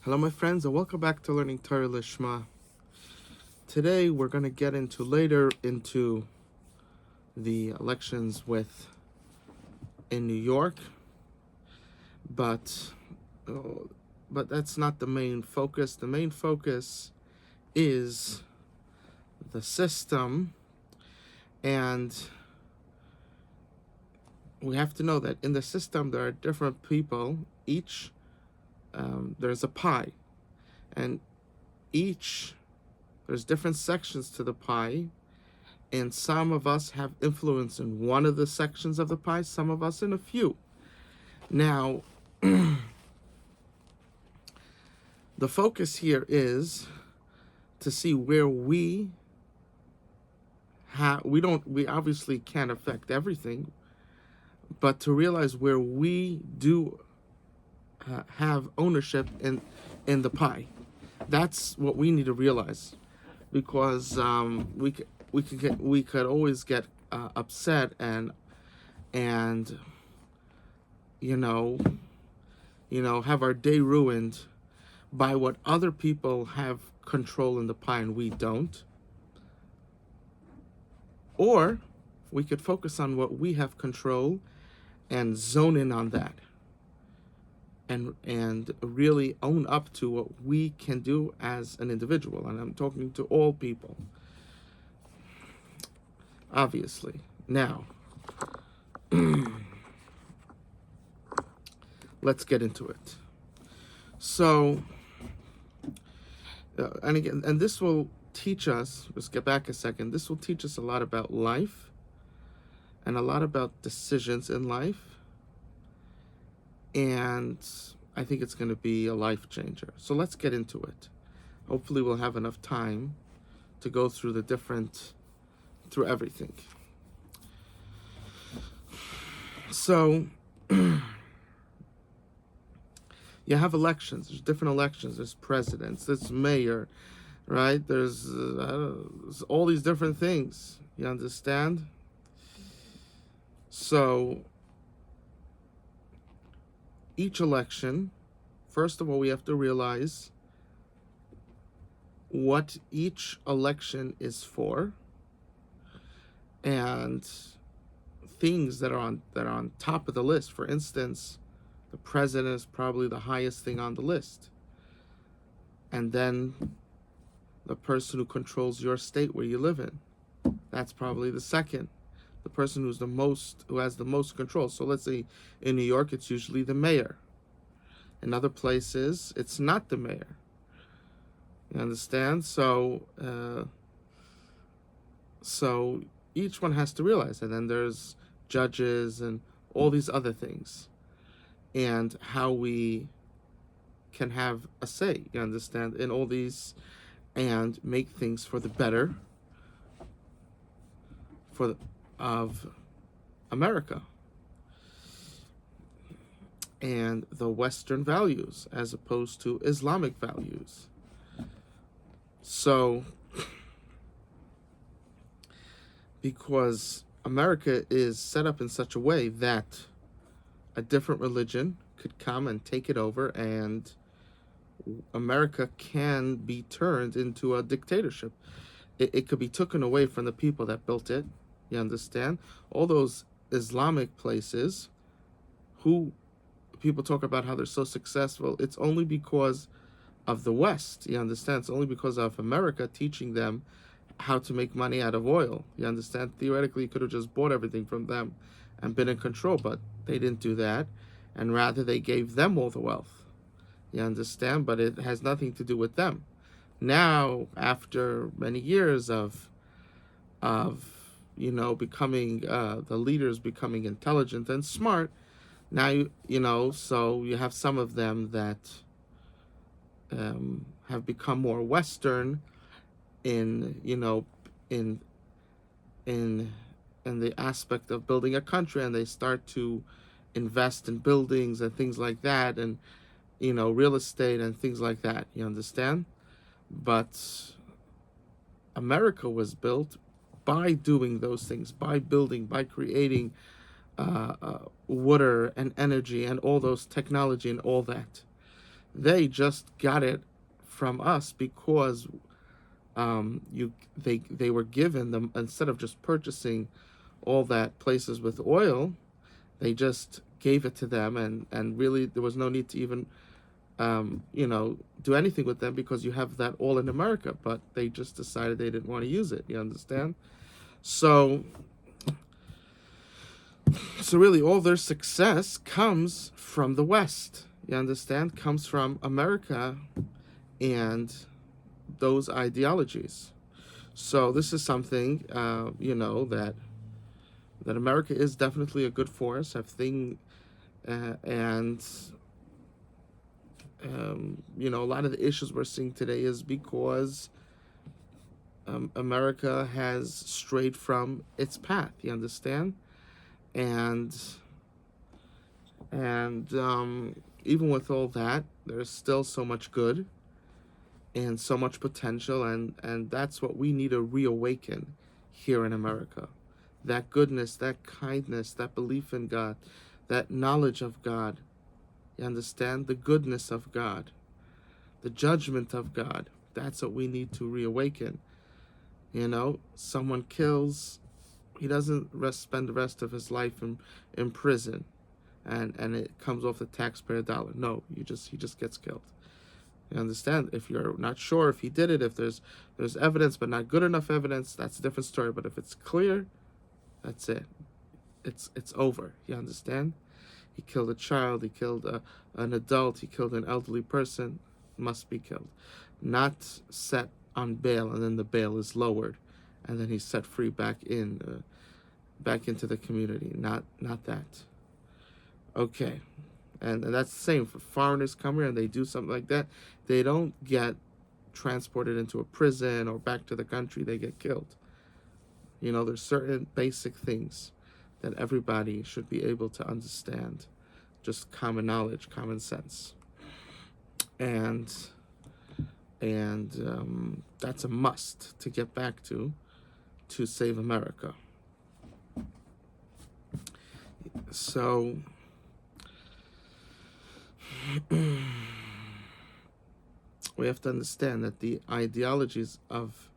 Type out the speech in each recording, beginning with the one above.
Hello, my friends, and welcome back to Learning Torah Lishma. Today, we're going to get into the elections in New York, but that's not the main focus. The main focus is the system, and we have to know that in the system there are different people. There's a pie, and there's different sections to the pie, and some of us have influence in one of the sections of the pie, some of us in a few. Now, the focus here is to see where we obviously can't affect everything, but to realize where we do have ownership in the pie. That's what we need to realize, because we could always get upset and have our day ruined by what other people have control in the pie and we don't. Or we could focus on what we have control and zone in on that, and really own up to what we can do as an individual. And I'm talking to all people, obviously. Now, let's get into it. So, and this will teach us, let's get back a second, this will teach us a lot about life and a lot about decisions in life. And I think it's going to be a life changer. So let's get into it. Hopefully we'll have enough time to go through through everything. So you have elections. There's different elections. There's presidents. There's mayor, right? There's all these different things. You understand? So each election, first of all, we have to realize what each election is for, and things that are on top of the list. For instance, the president is probably the highest thing on the list, and then the person who controls your state where you live in, that's probably the second. The person who has the most control. So let's say in New York, it's usually the mayor. In other places, it's not the mayor. You understand? So each one has to realize. And then there's judges and all these other things, and how we can have a say, you understand, in all these, and make things for the better of America and the Western values as opposed to Islamic values. So, because America is set up in such a way that a different religion could come and take it over, and America can be turned into a dictatorship. It could be taken away from the people that built it. You understand? All those Islamic places, who people talk about how they're so successful, it's only because of the West. You understand? It's only because of America teaching them how to make money out of oil. You understand? Theoretically, you could have just bought everything from them and been in control, but they didn't do that, and rather they gave them all the wealth. You understand? But it has nothing to do with them. Now, after many years of becoming the leaders becoming intelligent and smart, now so you have some of them that have become more Western in the aspect of building a country, and they start to invest in buildings and things like that, and real estate and things like that. You understand? But America was built by doing those things, by building, by creating water and energy and all those technology and all that. They just got it from us because they were given them, instead of just purchasing all that places with oil, they just gave it to them, and really there was no need to even do anything with them because you have that all in America. But they just decided they didn't want to use it. You understand? So really, all their success comes from the West. You understand? Comes from America and those ideologies. So this is something, that America is definitely a good force. And a lot of the issues we're seeing today is because America has strayed from its path. You understand? And even with all that, there's still so much good and so much potential, and that's what we need to reawaken here in America. That goodness, that kindness, that belief in God, that knowledge of God. You understand? The goodness of God, the judgment of God. That's what we need to reawaken. Someone kills, he doesn't spend the rest of his life in prison, and it comes off the taxpayer dollar. No, he just gets killed. You understand? If you're not sure if he did it, if there's evidence but not good enough evidence, that's a different story. But if it's clear, that's it. It's over. You understand? He killed a child. He killed an adult. He killed an elderly person. Must be killed. Not set on bail, and then the bail is lowered, and then he's set free back into the community. Not that. Okay. And that's the same for foreigners come here and they do something like that. They don't get transported into a prison or back to the country. They get killed. There's certain basic things that everybody should be able to understand. Just common knowledge, common sense. And that's a must to get back to save America. So we have to understand that the ideologies of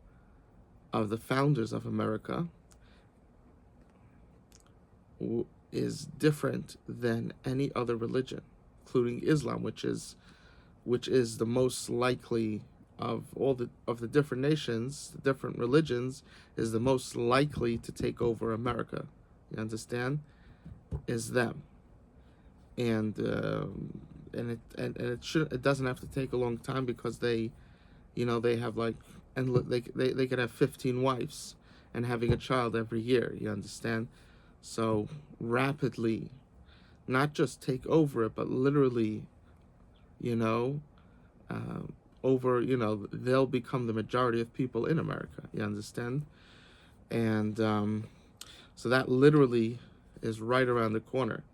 the founders of America is different than any other religion, including Islam, which is the most likely of all the different nations, the different religions, is the most likely to take over America. You understand? Is them. And it doesn't have to take a long time because they have they could have 15 wives and having a child every year. You understand? So rapidly, not just take over it, but literally, they'll become the majority of people in America. You understand? And so that literally is right around the corner.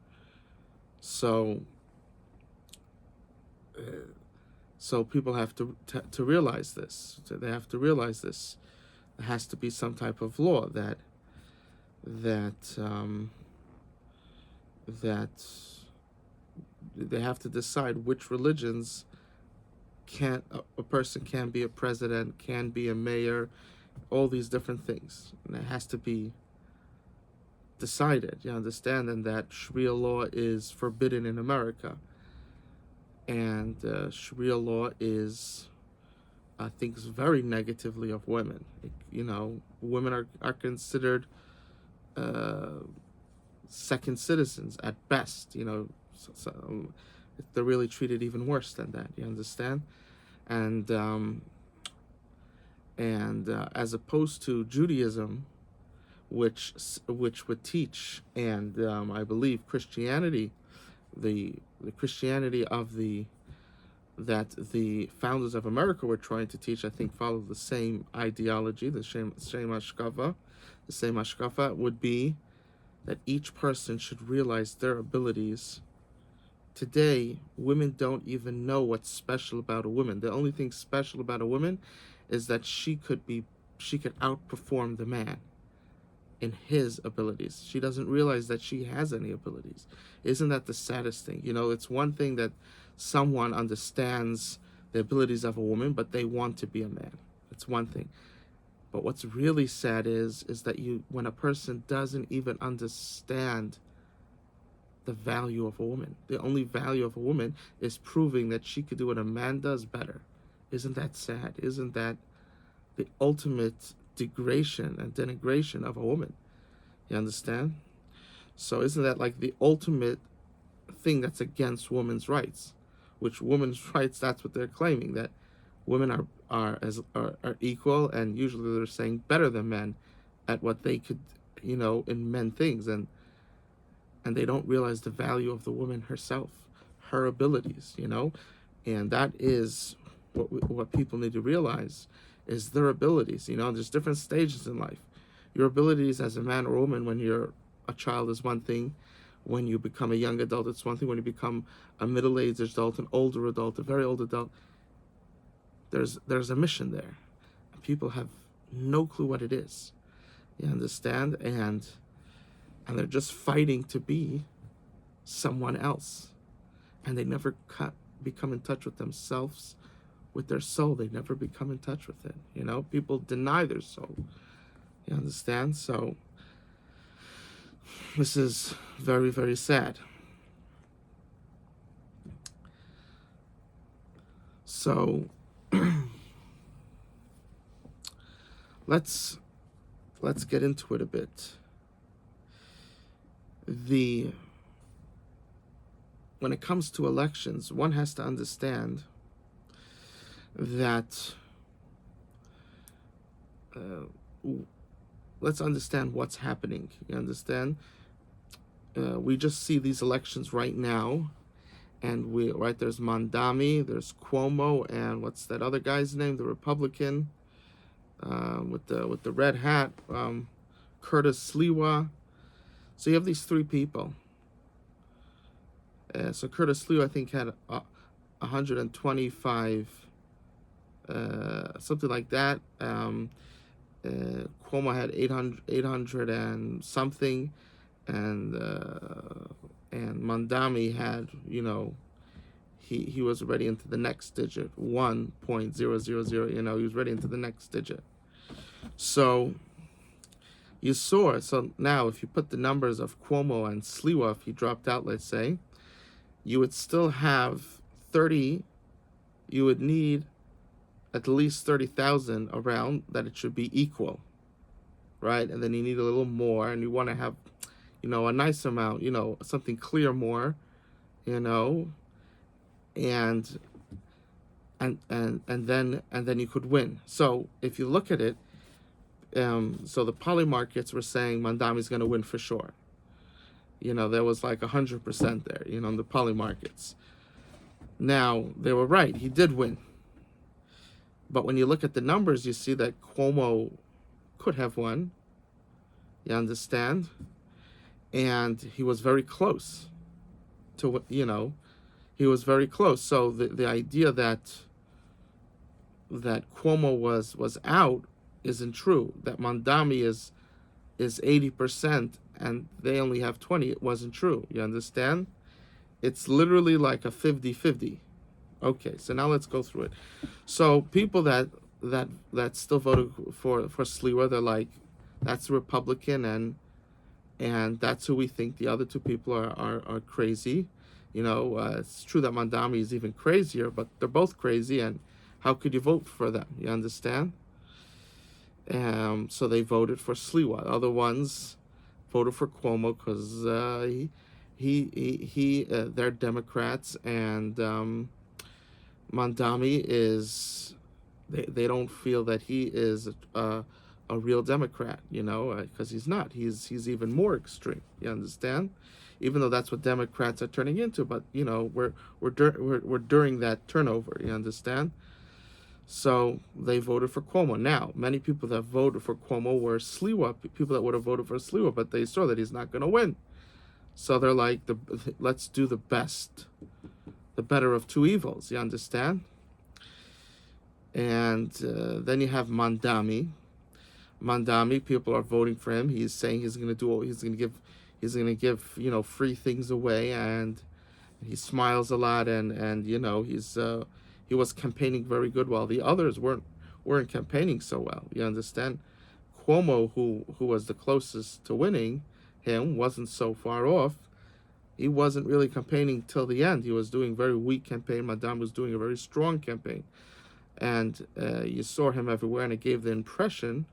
So people have to realize this. So they have to realize this. There has to be some type of law that they have to decide which religions a person can be a president, can be a mayor, all these different things. And it has to be decided, you understand, and that Sharia law is forbidden in America. And Sharia law thinks very negatively of women. Women are considered second citizens at best. So they're really treated even worse than that. You understand? And as opposed to Judaism, which would teach, and I believe Christianity, the Christianity that the founders of America were trying to teach, I think followed the same ideology, the same hashkafa. The same hashkafa would be that each person should realize their abilities. Today, women don't even know what's special about a woman. The only thing special about a woman is that she could outperform the man in his abilities. She doesn't realize that she has any abilities. Isn't that the saddest thing? It's one thing that someone understands the abilities of a woman, but they want to be a man. It's one thing. But what's really sad is that when a person doesn't even understand the value of a woman, the only value of a woman is proving that she could do what a man does better. Isn't that sad? Isn't that the ultimate degradation and denigration of a woman? You understand? So isn't that like the ultimate thing that's against women's rights? Which women's rights, that's what they're claiming, that women are equal, and usually they're saying better than men at what they could, in men things, and they don't realize the value of the woman herself, her abilities, and that is what people need to realize, is their abilities. There's different stages in life. Your abilities as a man or woman when you're a child is one thing. When you become a young adult, it's one thing. When you become a middle-aged adult, an older adult, a very old adult, there's a mission there. People have no clue what it is. You understand? And they're just fighting to be someone else. And they never become in touch with themselves, with their soul. They never become in touch with it. People deny their soul. You understand? So this is very, very sad. So let's get into it a bit. When it comes to elections, one has to understand that let's understand what's happening. You understand? We just see these elections right now, and there's Mondami, there's Cuomo, and what's that other guy's name, the Republican with the red hat, Curtis Sliwa. So you have these three people. So Curtis Sliwa, I think, had 125, something like that. Cuomo had 800 and something, and Mondami had, he was already into the next digit, 1.000. He was ready into the next digit. So you saw. So now, if you put the numbers of Cuomo and Sliwa, if he dropped out, let's say, you would still have 30. You would need at least 30,000 around, that it should be equal, right? And then you need a little more, and you want to have, a nice amount, something clear more, and then you could win. So if you look at it, so the poly markets were saying Mondami's going to win for sure. There was like 100% there, in the poly markets. Now, they were right. He did win. But when you look at the numbers, you see that Cuomo could have won. You understand? And he was very close to, he was very close. So the idea that Cuomo was out isn't true. That Mondami is 80% and they only have 20. It wasn't true. You understand? It's literally like a 50-50. Okay, so now let's go through it. So people that still voted for Sliwa, they're like, that's Republican, and that's who we think. The other two people are crazy. It's true that Mondami is even crazier, but they're both crazy, and how could you vote for them? You understand? So they voted for Sliwa. Other ones voted for Cuomo because they're Democrats, and Mondami is, they don't feel that he is a real Democrat, because he's not. He's even more extreme. You understand? Even though that's what Democrats are turning into, but we're during that turnover. You understand? So they voted for Cuomo. Now, many people that voted for Cuomo were Sliwa, people that would have voted for Sliwa, but they saw that he's not going to win. So they're like, let's do the better of two evils. You understand? And then you have Mondami. Mondami, people are voting for him. He's saying he's going to give free things away, and He smiles a lot, and he was campaigning very good, while the others weren't campaigning so well. You understand? Cuomo, who was the closest to winning him, wasn't so far off. He wasn't really campaigning till the end. He was doing a very weak campaign. Madame was doing a very strong campaign, and you saw him everywhere, and it gave the impression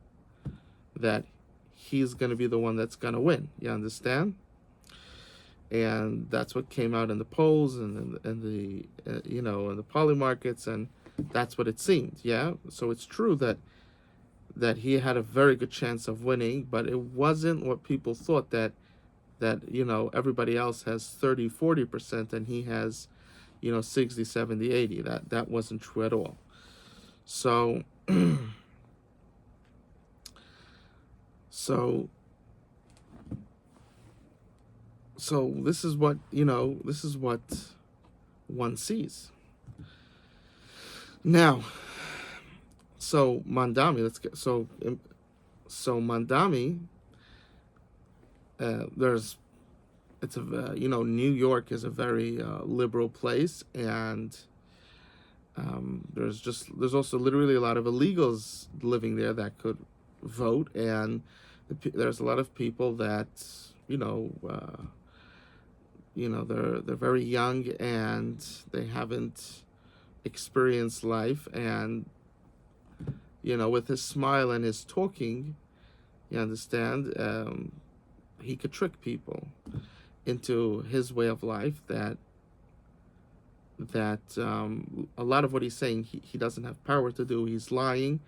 that he's going to be the one that's going to win. You understand? And that's what came out in the polls and the in the poly markets, and that's what it seemed. Yeah. So it's true that he had a very good chance of winning, but it wasn't what people thought, that everybody else has 30-40% and he has 60, 70, 80. That wasn't true at all. So so so this is what one sees now. So Mamdani, Mamdani, New York is a very liberal place, and there's also literally a lot of illegals living there that could vote, and there's a lot of people that they're very young and they haven't experienced life, and with his smile and his talking, you understand, he could trick people into his way of life, that a lot of what he's saying he doesn't have power to do. He's lying,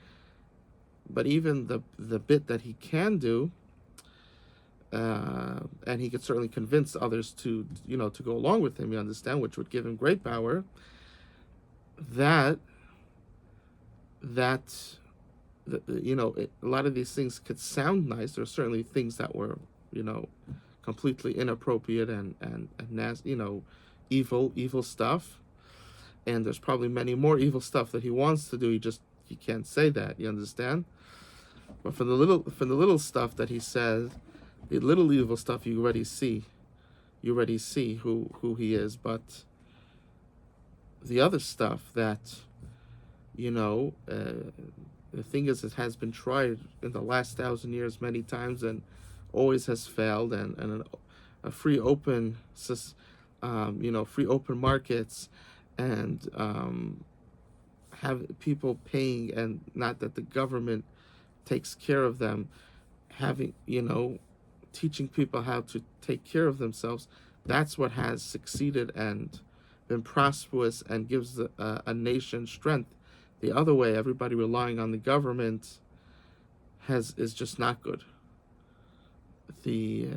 but even the bit that he can do, and he could certainly convince others to go along with him, you understand, which would give him great power. A lot of these things could sound nice. There are certainly things that were completely inappropriate and nasty, evil stuff, and there's probably many more evil stuff that he wants to do. He can't say that, you understand. But for the little stuff that he says, the little evil stuff, you already see who he is. But the other stuff that the thing is, it has been tried in the last 1,000 years many times and always has failed, and a free open markets, and have people paying, and not that the government takes care of them, having teaching people how to take care of themselves. That's what has succeeded and been prosperous and gives a nation strength. The other way, everybody relying on the government, is just not good. The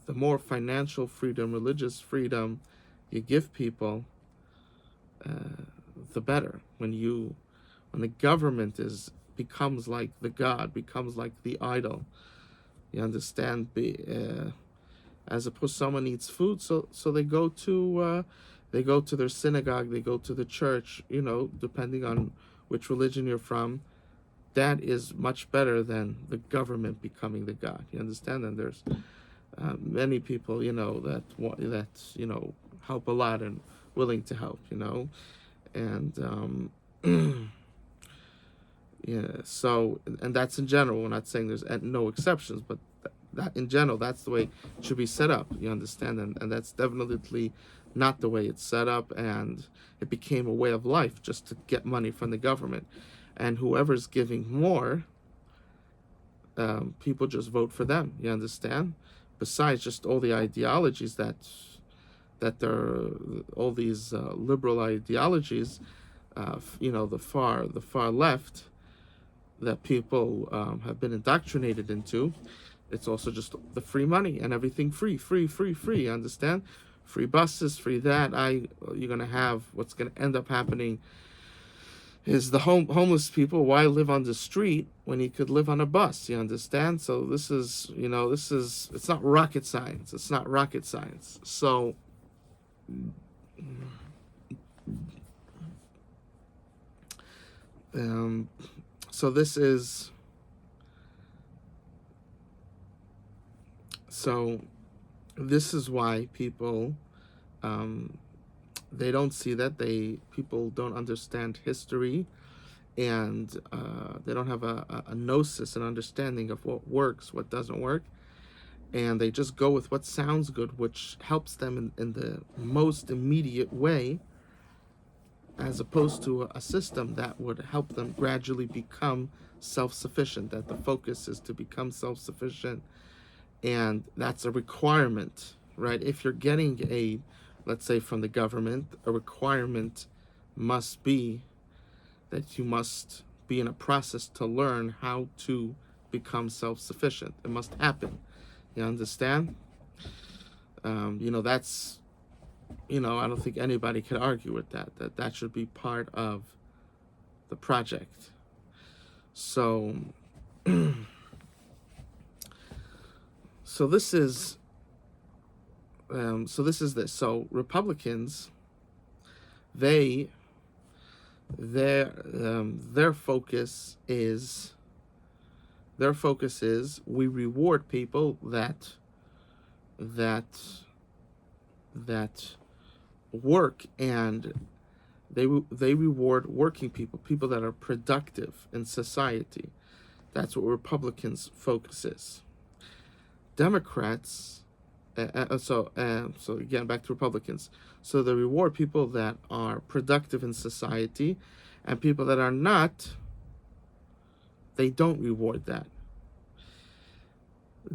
more financial freedom, religious freedom you give people, the better. When the government becomes like the god, becomes like the idol, you understand. As opposed to someone needs food, so they go to their synagogue, they go to the church, depending on which religion you're from. That is much better than the government becoming the god. You understand? And there's many people, that help a lot and willing to help, and yeah. So, and that's in general. We're not saying there's no exceptions, but that in general, that's the way it should be set up. You understand? And that's definitely not the way it's set up, and it became a way of life just to get money from the government, and whoever's giving more, people just vote for them. You understand? Besides just all the ideologies that there are, all these liberal ideologies, the far left, that people have been indoctrinated into. It's also just the free money and everything free, you understand? Free buses, free that. You're going to have, what's going to end up happening is the homeless people. Why live on the street when you could live on a bus? You understand? So this is, it's not rocket science. It's not rocket science. So, so this is, why people they don't see that. People don't understand history, and they don't have a gnosis, an understanding of what works, what doesn't work, and they just go with what sounds good, which helps them in the most immediate way, as opposed to a system that would help them gradually become self-sufficient, that the focus is to become self-sufficient, and that's a requirement, right? If you're getting aid, let's say from the government, a requirement must be that you must be in a process to learn how to become self-sufficient. It must happen. You understand? That's, I don't think anybody could argue with that should be part of the project. So, so this is this. So Republicans, their focus is we reward people that work, and they reward working people that are productive in society. That's what Republicans' focus is. Democrats, so again, back to Republicans. So they reward people that are productive in society, and people that are not, they don't reward that.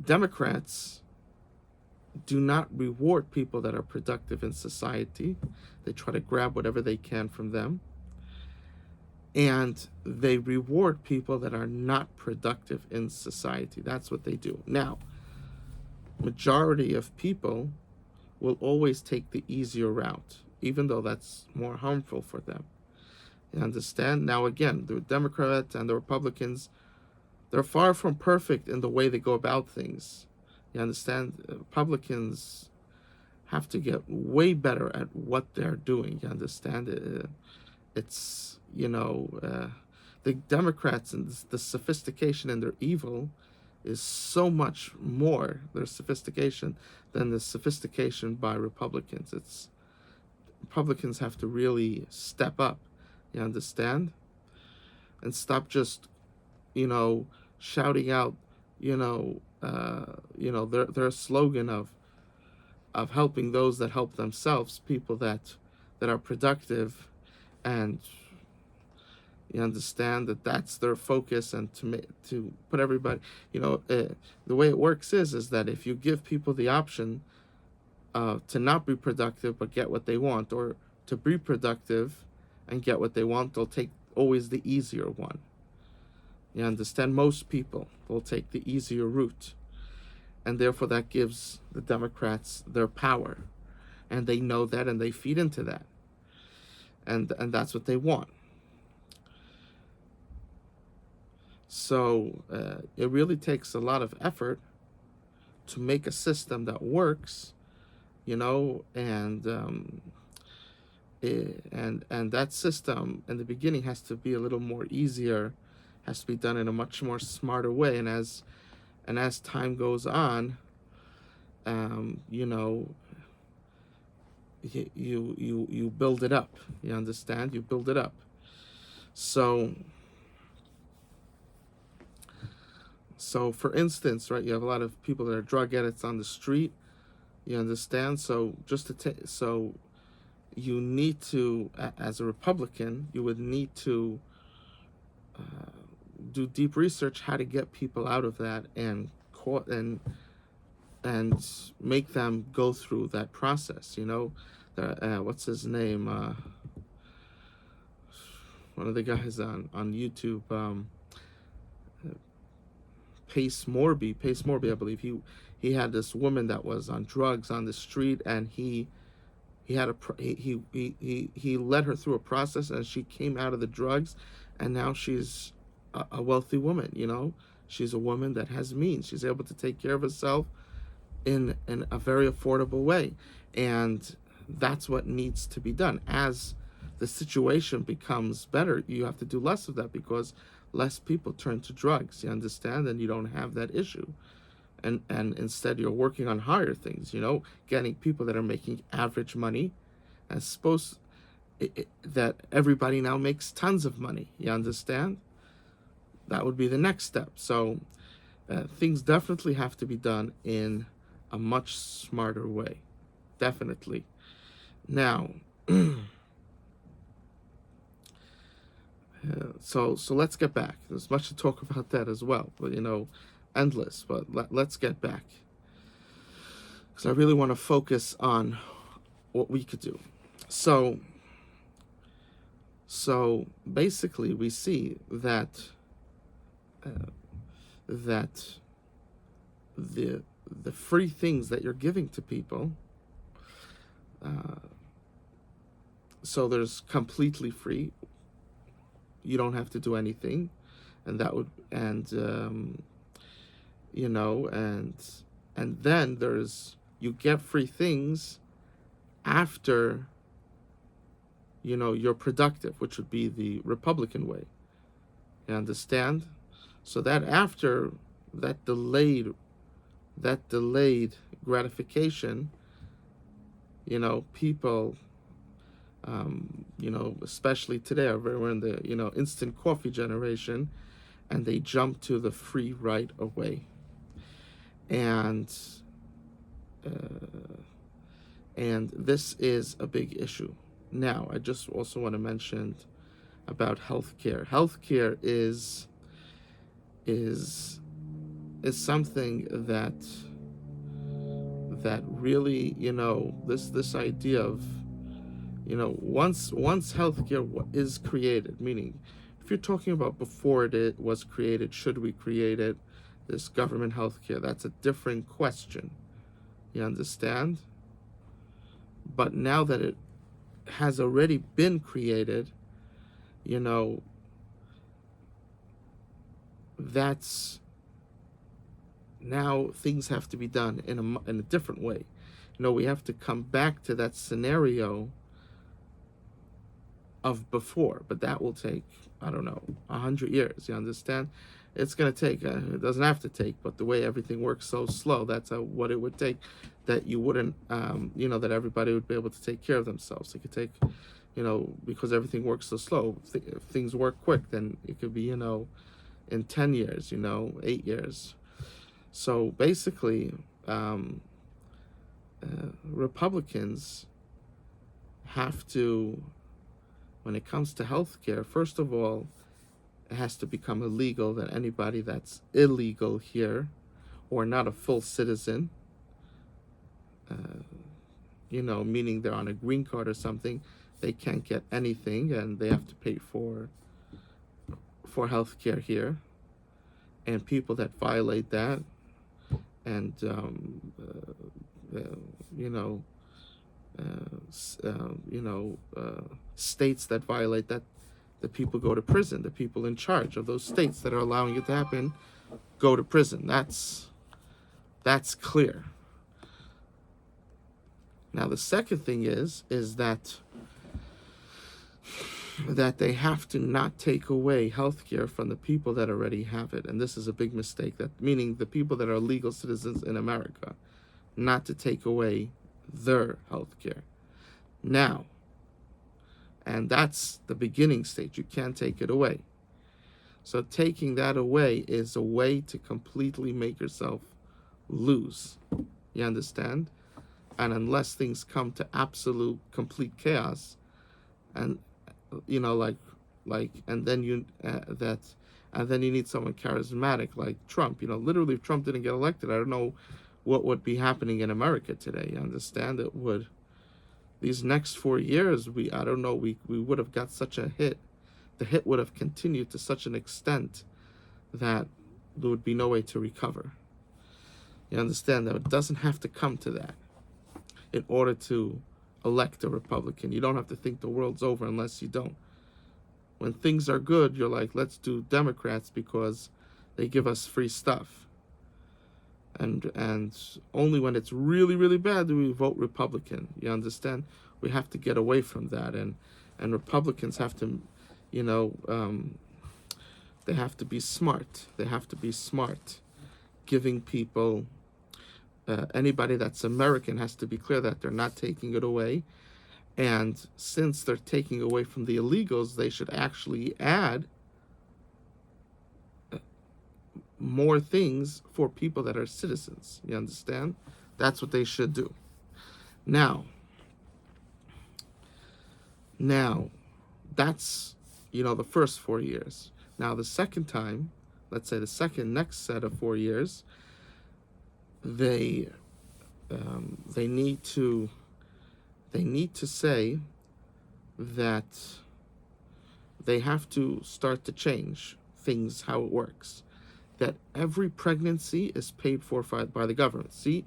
Democrats do not reward people that are productive in society. They try to grab whatever they can from them. And they reward people that are not productive in society. That's what they do. Now, majority of people will always take the easier route, even though that's more harmful for them. You understand? Now, again, the Democrats and the Republicans, they're far from perfect in the way they go about things. You understand? Republicans have to get way better at what they're doing. You understand? It's, the Democrats and the sophistication in their evil is so much more, their sophistication, than the sophistication by Republicans. Republicans have to really step up. You understand? And stop just, shouting out, their slogan of helping those that help themselves, people that are productive, and you understand that that's their focus, and to put everybody, the way it works is that if you give people the option to not be productive but get what they want, or to be productive and get what they want, they'll take always the easier one. You understand? Most people will take the easier route, and therefore that gives the Democrats their power, and they know that, and they feed into that, and that's what they want. So it really takes a lot of effort to make a system that works, and that system in the beginning has to be a little more easier, has to be done in a much more smarter way, and as time goes on, you build it up. You understand? You build it up. So for instance, right, you have a lot of people that are drug addicts on the street. You understand? So so you need to, as a Republican, you would need to do deep research how to get people out of that, and make them go through that process. What's his name? One of the guys on YouTube, Pace Morby, I believe. He had this woman that was on drugs on the street, and he led her through a process, and she came out of the drugs, and now she's a wealthy woman. She's a woman that has means. She's able to take care of herself in a very affordable way, and that's what needs to be done. As the situation becomes better, you have to do less of that, because less people turn to drugs. You understand? And you don't have that issue. and instead you're working on higher things, getting people that are making average money as supposed that everybody now makes tons of money. You understand? That would be the next step. So things definitely have to be done in a much smarter way. Definitely. Now, so let's get back. There's much to talk about that as well, but endless. But let's get back, because I really want to focus on what we could do. So basically, we see that that the free things that you're giving to people. So there's completely free. You don't have to do anything, and that would and and then you get free things after you're productive, which would be the Republican way. You understand? So that after that delayed gratification, people, especially today, we're in the instant coffee generation, and they jump to the free right away, and this is a big issue. Now, I just also want to mention about healthcare. Healthcare is something that really, this idea of, once healthcare is created, meaning if you're talking about before it was created, should we create it, this government healthcare, that's a different question. You understand? But now that it has already been created, that's now things have to be done in a different way. We have to come back to that scenario of before, but that will take, I don't know, 100 years. You understand? It's going to take, it doesn't have to take, but the way everything works so slow, that's what it would take, that you wouldn't, that everybody would be able to take care of themselves. It could take, because everything works so slow, if things work quick, then it could be, in 10 years, 8 years. So basically, Republicans have to, when it comes to healthcare, first of all, it has to become illegal that anybody that's illegal here or not a full citizen, meaning they're on a green card or something, they can't get anything, and they have to pay for healthcare here. And people that violate that, and states that violate that, the people go to prison. The people in charge of those states that are allowing it to happen go to prison. That's clear. Now the second thing is that they have to not take away healthcare from the people that already have it. And this is a big mistake, that meaning the people that are legal citizens in America, not to take away their healthcare. Now, and that's the beginning stage. You can't take it away. So taking that away is a way to completely make yourself lose. You understand? And unless things come to absolute complete chaos, and and then you need someone charismatic like Trump. Literally, if Trump didn't get elected, I don't know what would be happening in America today. You understand? It would, these next 4 years, we would have got such a hit. The hit would have continued to such an extent that there would be no way to recover. You understand that it doesn't have to come to that in order to elect a Republican. You don't have to think the world's over unless you don't. When things are good, you're like, let's do Democrats because they give us free stuff. And only when it's really, really bad do we vote Republican. You understand? We have to get away from that. And Republicans have to, they have to be smart. They have to be smart. giving people, anybody that's American has to be clear that they're not taking it away. And since they're taking away from the illegals, they should actually add more things for people that are citizens. You understand? That's what they should do. Now, that's, the first 4 years. Now, the second time, let's say the next set of 4 years, they need to say that they have to start to change things, how it works, that every pregnancy is paid for by the government. See,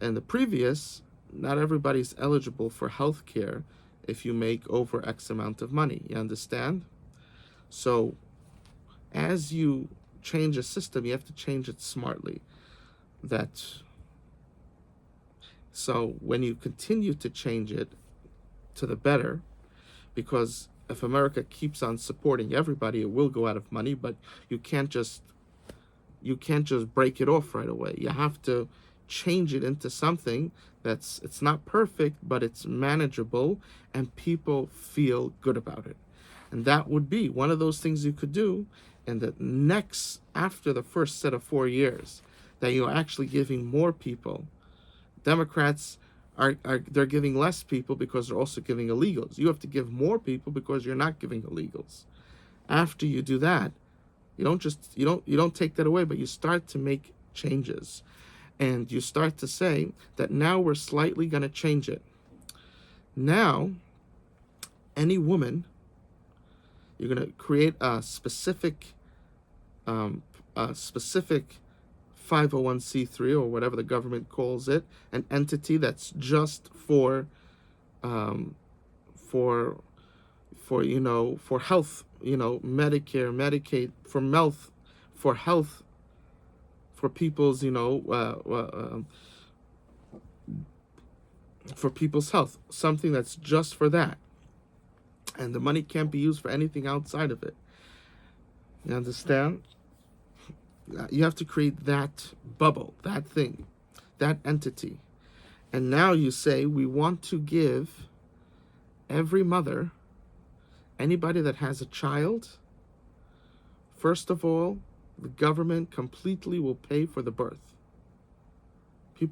in the previous, not everybody's eligible for health care if you make over X amount of money. You understand? So as you change a system, you have to change it smartly. So when you continue to change it to the better, because if America keeps on supporting everybody, it will go out of money, but you can't just break it off right away. You have to change it into something it's not perfect, but it's manageable and people feel good about it. And that would be one of those things you could do. And the next, after the first set of 4 years, that you're actually giving more people. Democrats they're giving less people because they're also giving illegals. You have to give more people because you're not giving illegals. After you do that, you don't take that away, but you start to make changes. And you start to say that now we're slightly going to change it. Now, any woman, you're going to create a specific 501c3 or whatever the government calls it, an entity that's just for health, Medicare, Medicaid, for health, for people's, for people's health, something that's just for that. And the money can't be used for anything outside of it. You understand? You have to create that bubble, that thing, that entity. And now you say, we want to give every mother, anybody that has a child, first of all, the government completely will pay for the birth. Their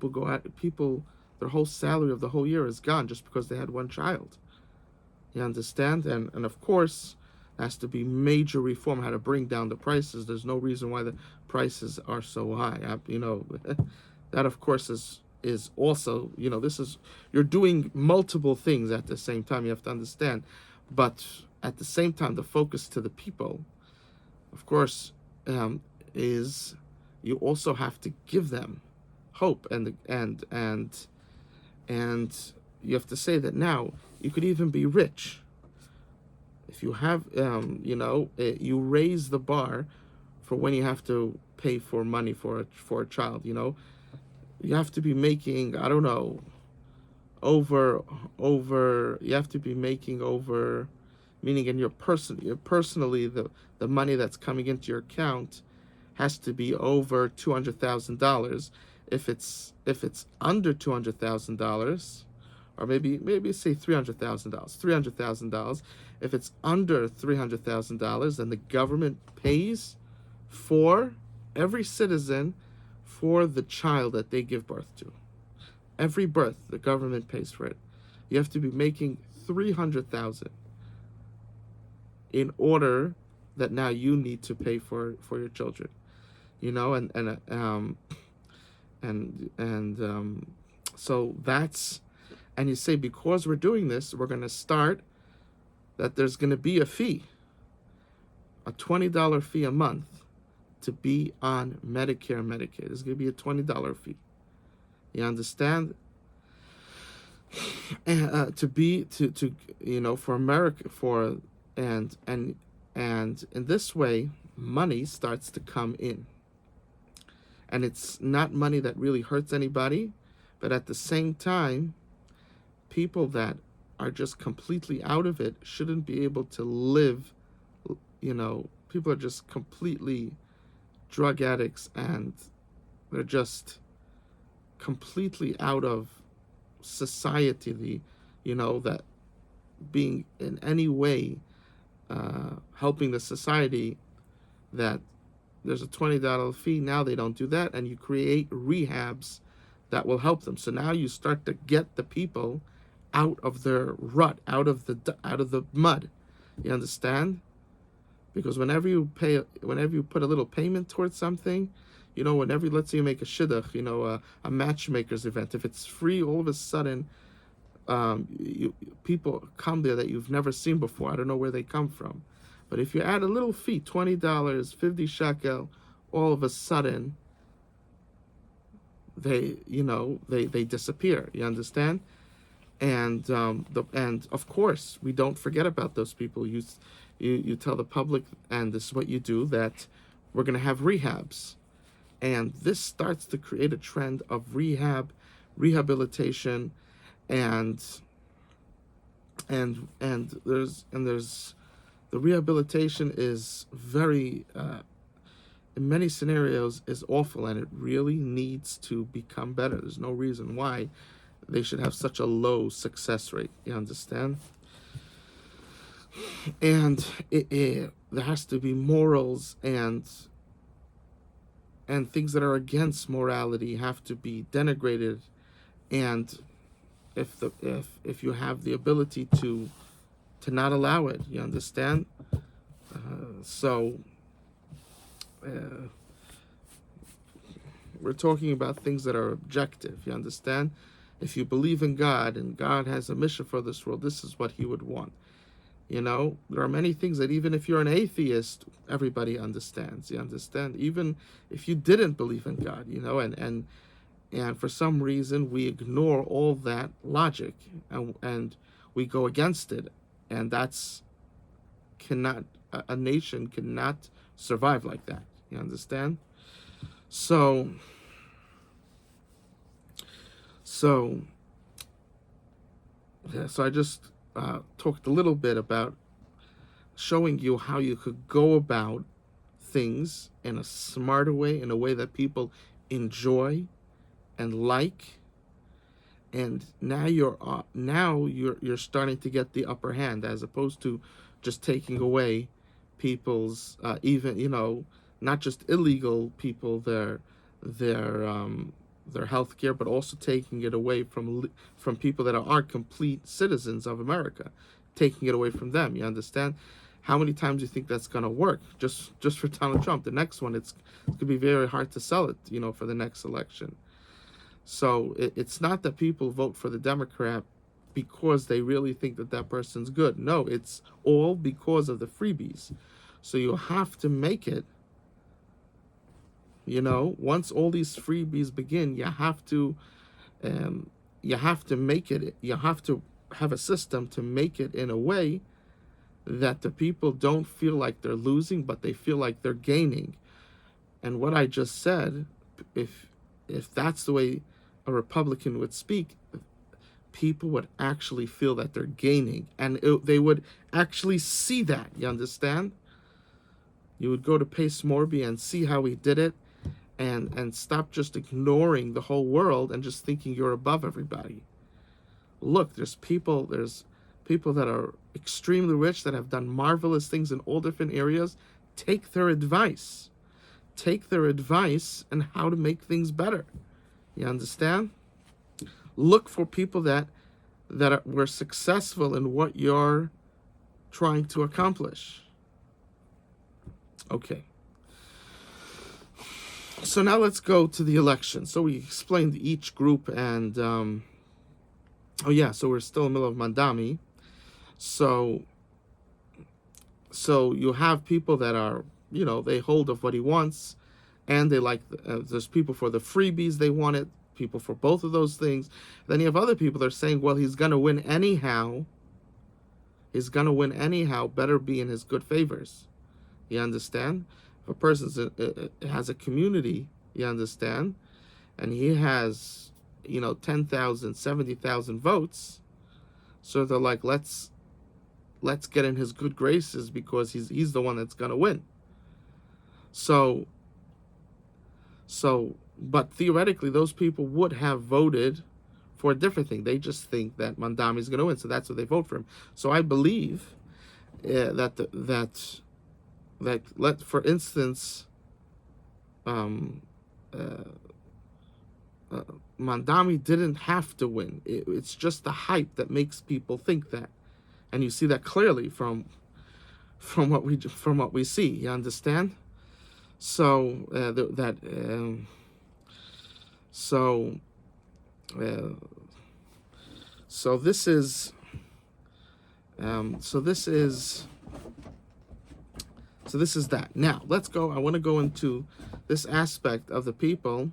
whole salary of the whole year is gone just because they had one child. You understand? And of course, there has to be major reform how to bring down the prices. There's no reason why the prices are so high. That of course is also, you're doing multiple things at the same time. You have to understand. But at the same time, the focus to the people, of course, is you also have to give them hope, and you have to say that now you could even be rich if you have you raise the bar for when you have to pay for money for a child. You have to be making, I don't know, over you have to be making over, meaning in your personally the money that's coming into your account has to be over $200,000. If it's under $200,000, or maybe say $300,000. If it's under $300,000, then the government pays for every citizen for the child that they give birth to. Every birth, the government pays for it. You have to be making $300,000 in order that now you need to pay for your children. So that's, and you say, because we're doing this, we're going to start that there's going to be a fee, a $20 fee a month to be on Medicare and Medicaid. There's going to be a $20 fee. You understand? And for America, and in this way, money starts to come in. And it's not money that really hurts anybody, but at the same time, people that are just completely out of it shouldn't be able to live. People are just completely drug addicts and They're just completely out of society. That being in any way helping the society, that there's a $20 fee. Now they don't do that, and you create rehabs that will help them. So now you start to get the people out of their rut, out of the mud. You understand? Because whenever you put a little payment towards something, let's say you make a shidduch, a matchmakers event, if it's free, all of a sudden, people come there that you've never seen before. I don't know where they come from. But if you add a little fee, $20, 50 shekel, all of a sudden, they disappear. You understand? And and of course, we don't forget about those people. You tell the public, and this is what you do, that we're going to have rehabs. And this starts to create a trend of rehabilitation, and there's the rehabilitation is very in many scenarios is awful, and it really needs to become better. There's no reason why they should have such a low success rate. You understand? And there has to be morals, and things that are against morality have to be denigrated. And if you have the ability to not allow it, you understand? We're talking about things that are objective. You understand? If you believe in God, and God has a mission for this world, this is what He would want. There are many things that even if you're an atheist, everybody understands. You understand? Even if you didn't believe in God, and for some reason we ignore all that logic, and we go against it, and a nation cannot survive like that. You understand? So I just talked a little bit about showing you how you could go about things in a smarter way, in a way that people enjoy and like. And now you're starting to get the upper hand, as opposed to just taking away people's even not just illegal people their health care, but also taking it away from people that aren't complete citizens of America, taking it away from them. You understand? How many times do you think that's going to work? Just for Donald Trump. The next one, it's going to be very hard to sell it, for the next election. So it's not that people vote for the Democrat because they really think that person's good. No, it's all because of the freebies. So you have to make it, once all these freebies begin, you have to make it, you have to have a system to make it in a way that the people don't feel like they're losing, but they feel like they're gaining. And what I just said, if that's the way a Republican would speak, people would actually feel that they're gaining, and they would actually see that. You understand? You would go to Pace Morby and see how he did it, and stop just ignoring the whole world and just thinking you're above everybody. Look, there's people that are extremely rich, that have done marvelous things in all different areas. Take their advice on how to make things better. You understand? Look for people that were successful in what you're trying to accomplish. Okay. So now let's go to the election. So we explained each group, and so we're still in the middle of Mandami. So you have people that are, they hold of what he wants, and they like, there's people for the freebies, they want it, people for both of those things. Then you have other people that are saying, well, he's going to win anyhow. Better be in his good favors. You understand? If a person has a community, you understand, and he has, 10,000, 70,000 votes, so they're like, let's get in his good graces, because he's the one that's going to win. So But theoretically, those people would have voted for a different thing. They just think that Mandami is going to win, so that's what they vote for him. So I believe that for instance, um, uh, Mandami didn't have to win. It's just the hype that makes people think that, and you see that clearly from what we see. You understand? So so uh, so this is so this is that. Now let's go. I want to go into this aspect of the people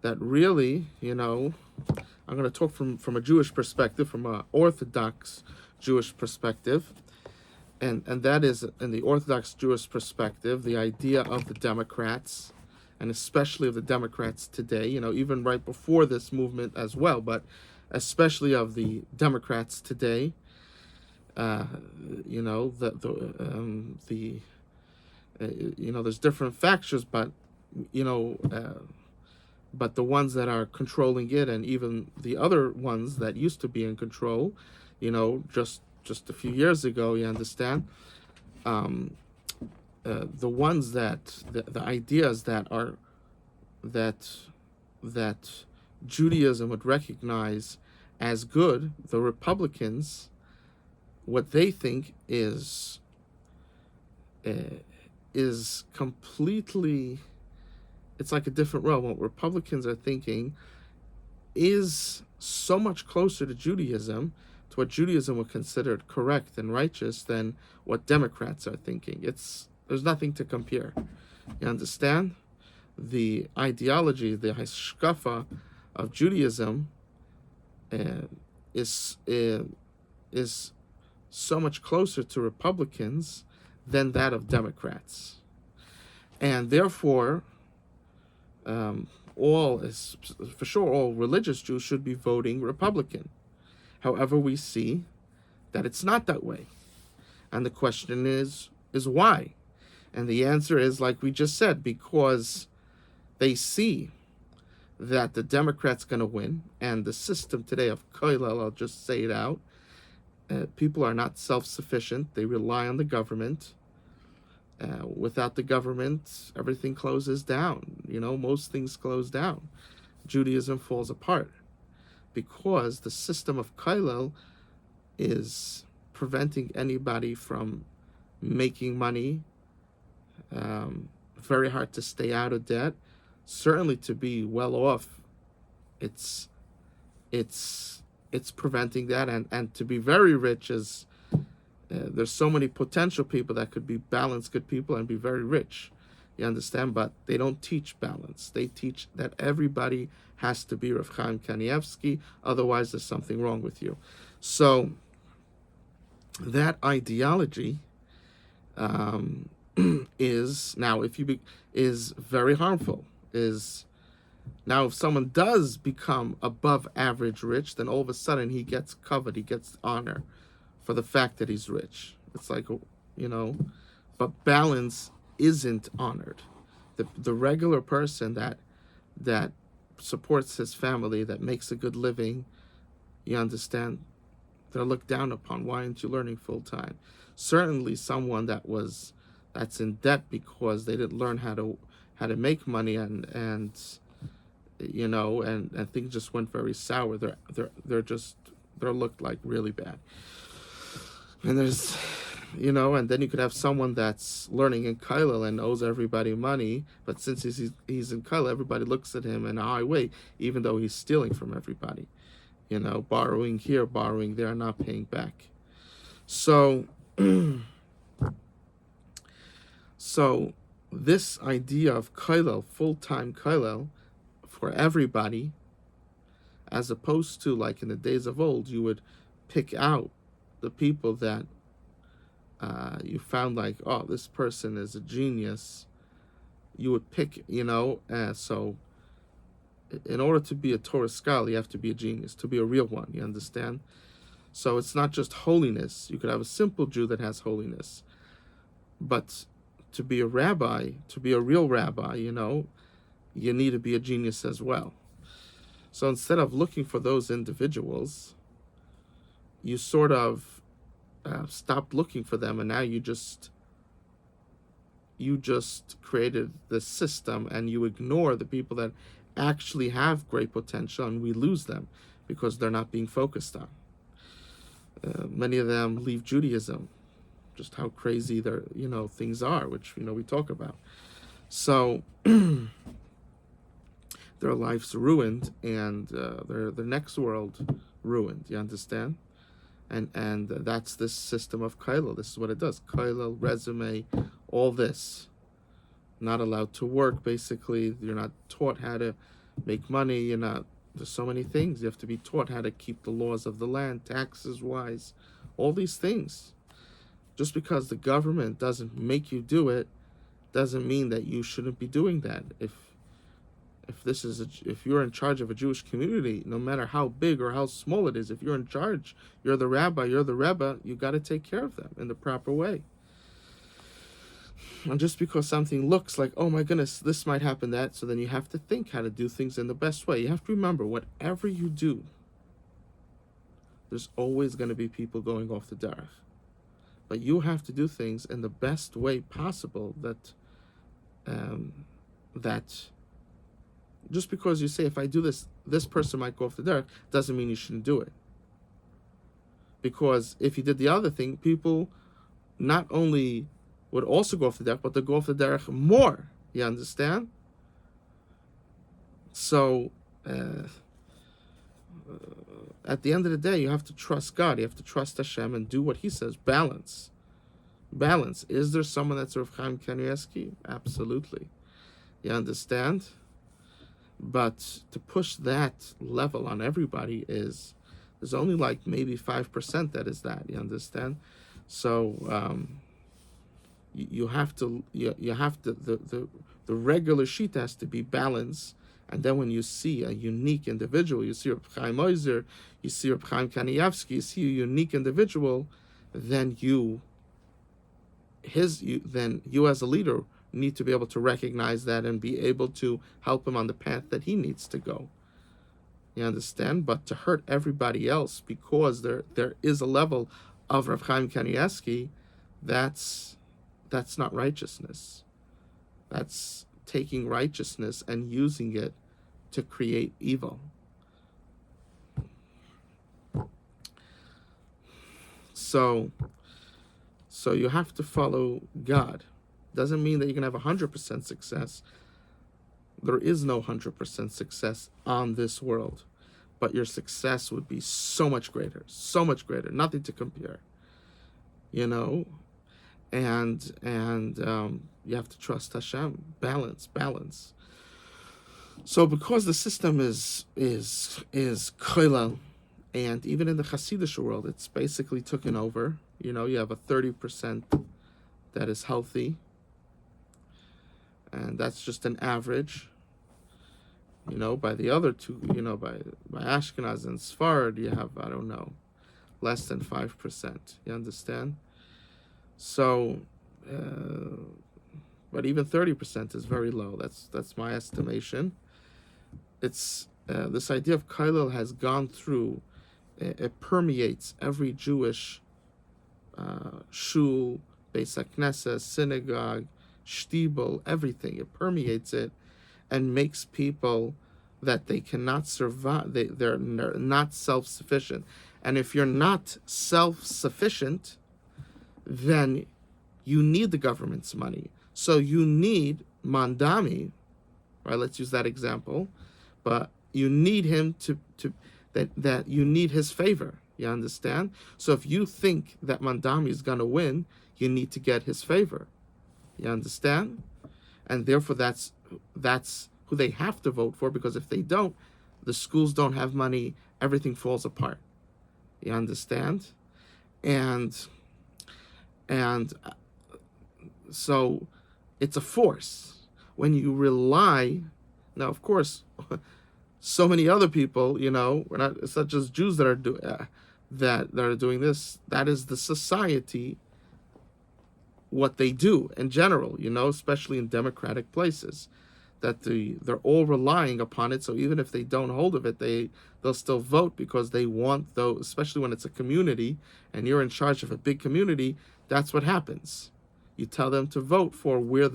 that really, I'm going to talk from a Jewish perspective, from an Orthodox Jewish perspective, and that is, in the Orthodox Jewish perspective, the idea of the Democrats, and especially of the Democrats today, even right before this movement as well, but especially of the Democrats today. There's different factions, but but the ones that are controlling it, and even the other ones that used to be in control, just a few years ago, you understand, the ones that the ideas that are that Judaism would recognize as good, the Republicans, what they think is completely, it's like a different realm. What Republicans are thinking is so much closer to Judaism, to what Judaism would consider correct and righteous, than what Democrats are thinking. There's nothing to compare. You understand? The ideology, the hashkafa of Judaism is so much closer to Republicans than that of Democrats, and therefore, all religious Jews should be voting Republican. However, we see that it's not that way, and the question is why? And the answer is, like we just said, because they see that the Democrats going to win, and the system today of kollel, I'll just say it out, people are not self-sufficient. They rely on the government. Without the government, everything closes down. Most things close down. Judaism falls apart because the system of kollel is preventing anybody from making money. Very hard to stay out of debt. Certainly to be well off. It's preventing that, and to be very rich is, there's so many potential people that could be balanced good people and be very rich. You understand? But they don't teach balance. They teach that everybody has to be Rav Chaim Kanievsky, otherwise there's something wrong with you. So that ideology is now, is very harmful. Now, if someone does become above average rich, then all of a sudden he gets covered, he gets honor for the fact that he's rich. It's like, but balance isn't honored. The regular person that supports his family, that makes a good living, you understand, they're looked down upon. Why aren't you learning full time? Certainly someone that's in debt because they didn't learn how to make money, and things just went very sour. They're looked like really bad. And there's, and then you could have someone that's learning in kollel and owes everybody money, but since he's in kollel, everybody looks at him in a high way, even though he's stealing from everybody, borrowing here, borrowing there, not paying back. So, so this idea of kollel, full-time kollel, for everybody, as opposed to like in the days of old, you would pick out the people that you found like, oh, this person is a genius. You would pick, so in order to be a Torah scholar, you have to be a genius, to be a real one, you understand? So it's not just holiness. You could have a simple Jew that has holiness, but to be a rabbi, to be a real rabbi, you need to be a genius as well. So instead of looking for those individuals, you sort of stopped looking for them, and now you just created the system, and you ignore the people that actually have great potential, and we lose them because they're not being focused on. Many of them leave Judaism, just how crazy their things are, which we talk about. So their lives ruined, and their next world ruined. You understand? And that's this system of Kailal. This is what it does. Kailal, resume, all this. Not allowed to work, basically. You're not taught how to make money. There's so many things. You have to be taught how to keep the laws of the land, taxes-wise, all these things. Just because the government doesn't make you do it, doesn't mean that you shouldn't be doing that. If you're in charge of a Jewish community, no matter how big or how small it is, if you're in charge, you're the rabbi, you're the rebbe, you got to take care of them in the proper way. And just because something looks like, oh my goodness, this might happen, that, so then you have to think how to do things in the best way. You have to remember, whatever you do, there's always going to be people going off the derech. But you have to do things in the best way possible. That just because you say, if I do this, this person might go off the derech, doesn't mean you shouldn't do it. Because if you did the other thing, people not only would also go off the derech, but they'll go off the derech more. You understand? So at the end of the day, you have to trust God. You have to trust Hashem and do what He says. Balance. Is there someone that's Rav Chaim Kanievsky? Absolutely. You understand? But to push that level on everybody there's only like maybe 5% that is that. You understand? So you have to the regular sheet has to be balanced. And then when you see a unique individual, you see Reb Chaim Ozer, you see Reb Chaim Kanievsky, you see a unique individual, then you as a leader need to be able to recognize that and be able to help him on the path that he needs to go. You understand? But to hurt everybody else because there is a level of Reb Chaim Kanievsky, that's not righteousness. That's taking righteousness and using it to create evil. So you have to follow God. Doesn't mean that you can have 100% success. There is no 100% success on this world, but your success would be so much greater, nothing to compare. And you have to trust Hashem. Balance. So because the system is koilel, and even in the Hasidic world, it's basically taken over. You have a 30% that is healthy, and that's just an average. By the other two, by Ashkenaz and Sfarad, you have, I don't know, less than 5%. You understand? So, but even 30% is very low. That's my estimation. It's this idea of Kailal has gone through. It permeates every Jewish shul, Beis HaKnesset, synagogue, shtibel, everything. It permeates it and makes people that they cannot survive. They're not self-sufficient. And if you're not self-sufficient, then you need the government's money. So you need Mandami, right? Let's use that example. But you need him that you need his favor. You understand? So if you think that Mandami is going to win, you need to get his favor. You understand? And therefore that's who they have to vote for, because if they don't, the schools don't have money, everything falls apart. You understand? And so it's a force. When you rely, now of course, so many other people, it's not just Jews that are doing this. That is the society, what they do in general, especially in democratic places. they're all relying upon it. So even if they don't hold of it, they'll still vote because they want those, especially when it's a community and you're in charge of a big community. That's what happens. You tell them to vote for where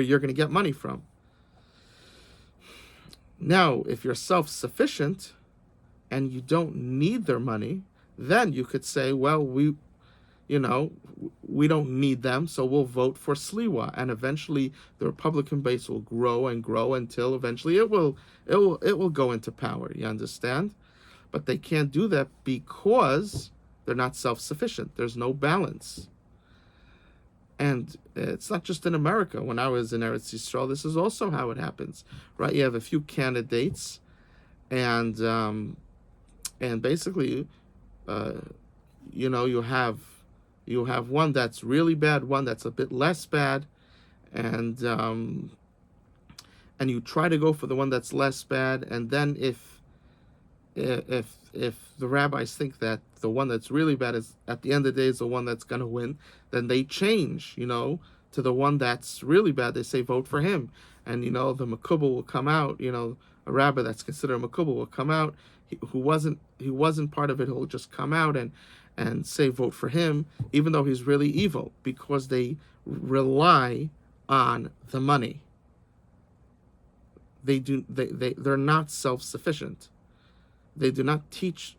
you're going to get money from. Now, if you're self-sufficient and you don't need their money, then you could say, well, we don't need them, so we'll vote for Sliwa, and eventually the Republican base will grow and grow until eventually it will go into power. You understand? But they can't do that because they're not self-sufficient. There's no balance. And it's not just in America. When I was in Eretz Yisrael, this is also how it happens, right? You have a few candidates, and basically, you have one that's really bad, one that's a bit less bad, and you try to go for the one that's less bad, and then if the rabbis think that the one that's really bad is at the end of the day is the one that's going to win, then they change, to the one that's really bad. They say vote for him, and the makubal will come out. A rabbi that's considered a makubal will come out. Who wasn't part of it, he'll just come out and say vote for him, even though he's really evil, because they rely on the money. They're not self-sufficient. They do not teach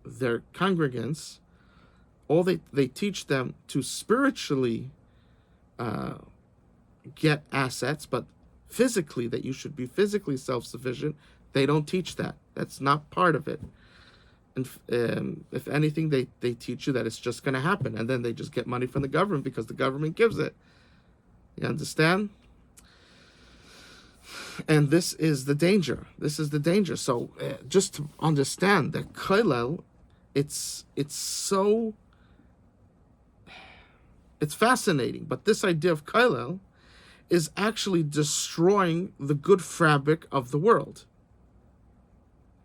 their congregants. All they teach them to spiritually get assets, but physically, that you should be physically self-sufficient. They don't teach that. That's not part of it. And if anything, they teach you that it's just going to happen, and then they just get money from the government because the government gives it. You understand? And this is the danger. So just to understand that Kollel, it's fascinating. But this idea of Kollel is actually destroying the good fabric of the world.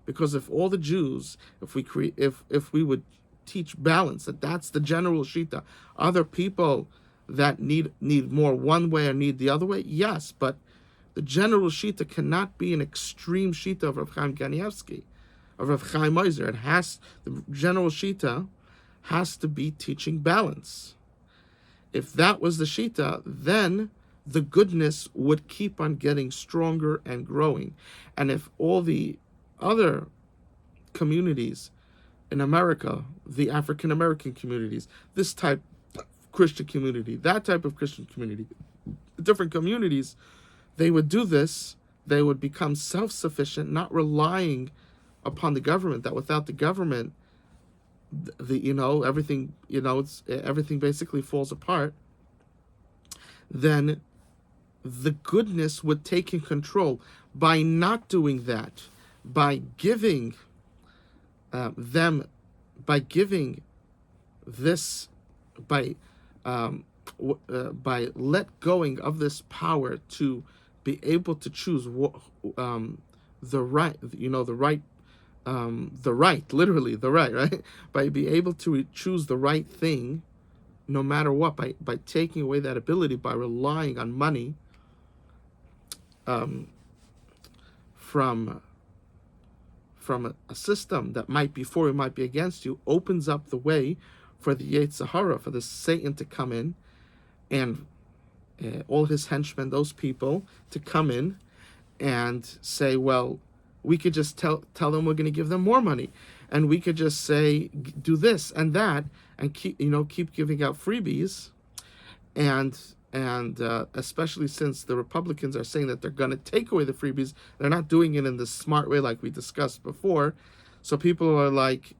Because if all the Jews, if we would teach balance, that's the general shita. Other people that need more one way or need the other way, yes, but the general shita cannot be an extreme shita of Rav Chaim Kanievsky, of Rav Chaim Ozer. The general shita has to be teaching balance. If that was the shita, then the goodness would keep on getting stronger and growing. And if all the other communities in America, the African American communities, this type of Christian community, that type of Christian community, different communities, they would do this, they would become self-sufficient, not relying upon the government. That without the government, everything basically falls apart. Then the goodness would take in control. By not doing that, by giving by let going of this power to be able to choose right? By be able to choose the right thing, no matter what, by taking away that ability, by relying on money, from a system that might be for you, might be against you, opens up the way for the Yetzer Hara, for the Satan to come in, and all his henchmen, those people, to come in and say, well, we could just tell them we're going to give them more money, and we could just say do this and that, and keep giving out freebies, and especially since the Republicans are saying that they're going to take away the freebies, they're not doing it in the smart way like we discussed before. So people are like,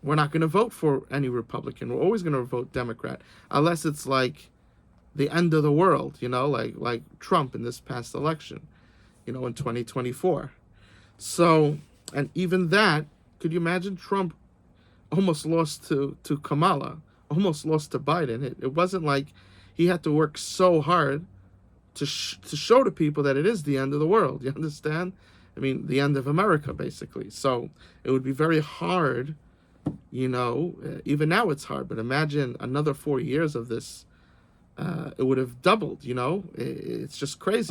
we're not going to vote for any Republican. We're always going to vote Democrat, unless it's like the end of the world, like Trump in this past election, in 2024. So, and even that, could you imagine Trump almost lost to Kamala, almost lost to Biden? It wasn't like he had to work so hard to show to people that it is the end of the world. You understand? I mean, the end of America, basically. So it would be very hard, even now it's hard, but imagine another 4 years of this, it would have doubled, it's just crazy.